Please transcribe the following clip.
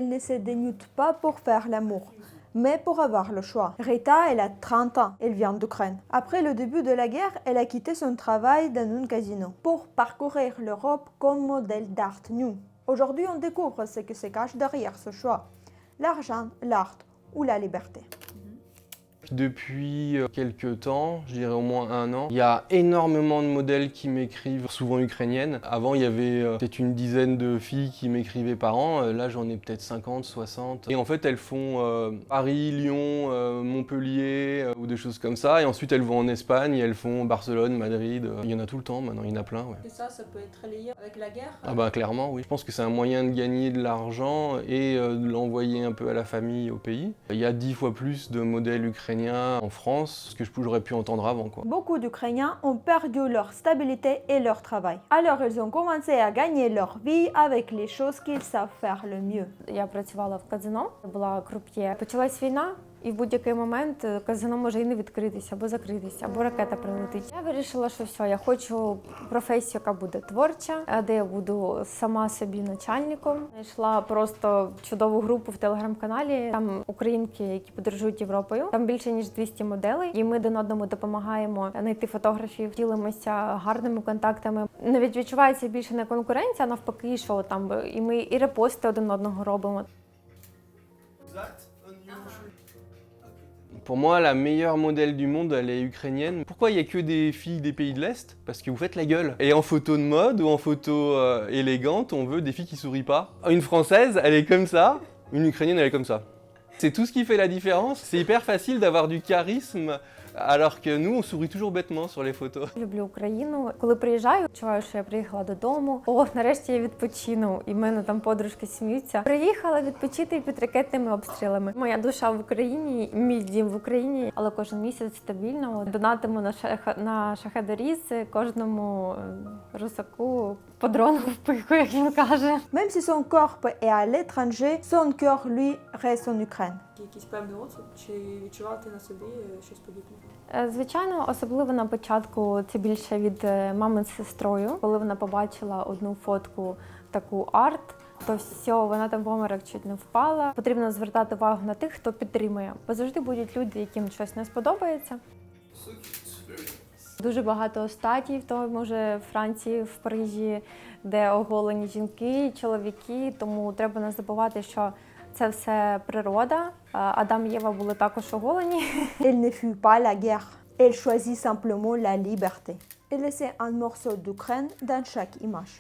elle ne se dénude pas pour faire l'amour, mais pour avoir le choix. Rita, elle a 30 ans, elle vient d'Ukraine. Après le début de la guerre, elle a quitté son travail dans un casino pour parcourir l'Europe comme modèle d'art nu. Aujourd'hui, on découvre ce qui se cache derrière ce choix. L'argent, l'art ou la liberté. Depuis quelques temps, je dirais au moins 1 an, il y a énormément de modèles qui m'écrivent, souvent ukrainiennes. Avant, il y avait peut-être une dizaine de filles qui m'écrivaient par an. Là, j'en ai peut-être 50, 60. Et en fait, elles font Paris, Lyon, Montpellier ou des choses comme ça. Et ensuite, elles vont en Espagne et elles font Barcelone, Madrid. Il y en a tout le temps maintenant, il y en a plein. Ouais. Et ça peut être lié avec la guerre? Ah bah clairement, oui. Je pense que c'est un moyen de gagner de l'argent et de l'envoyer un peu à la famille, au pays. Il y a 10 fois plus de modèles ukrainiens en France que j'aurais pu entendre avant, quoi. Beaucoup d'Ukrainiens ont perdu leur stabilité et leur travail. Alors ils ont commencé à gagner leur vie avec les choses qu'ils savent faire le mieux. Я працювала в казино, була круп'є. Почалась війна, і в будь-який момент казино може і не відкритися, або закритися, або ракета прилетить. Я вирішила, що все, я хочу професію, яка буде творча, де я буду сама собі начальником. Знайшла просто чудову групу в телеграм-каналі. Там українки, які подорожують Європою. Там більше ніж 200 моделей, і ми один одному допомагаємо знайти фотографів, ділимося гарними контактами. Навіть відчувається більше не конкуренція, а навпаки, що там і ми і репости один одного робимо. Pour moi, la meilleure modèle du monde, elle est ukrainienne. Pourquoi il n'y a que des filles des pays de l'Est? Parce que vous faites la gueule. Et en photo de mode ou en photo élégante, on veut des filles qui sourient pas. Une française, elle est comme ça. Une ukrainienne, elle est comme ça. C'est tout ce qui fait la différence. C'est hyper facile d'avoir du charisme, alors que nous, on sourit toujours bêtement sur les photos. Люблю Україну. Коли приїжджаю, відчуваю, що я приїхала додому. О, нарешті я відпочину. І в мене там подружки сміються. Приїхала відпочити під ракетними обстрілами. Моя душа в Україні, мій дім в Україні. Але кожен місяць стабільно донатимо на шахедоріз кожному русаку по дрону в пику, як він каже. Même si son corps est à l'étranger, son cœur, lui, reste en Ukraine. Якийсь певний оцет, чи відчувала ти на собі щось подібне? Звичайно, особливо на початку це більше від мами з сестрою. Коли вона побачила одну фотку таку арт, то все, вона там в обморок чуть не впала. Потрібно звертати увагу на тих, хто підтримує. Бо завжди будуть люди, яким щось не сподобається. Дуже багато статій в тому ж Франції, в Парижі, де оголені жінки, чоловіки, тому треба не забувати, що це все природа. Адам і Єва були також оголені. Elle ne fuit pas la guerre, elle choisit simplement la liberté. Elle laisse un morceau d'Ukraine dans chaque image.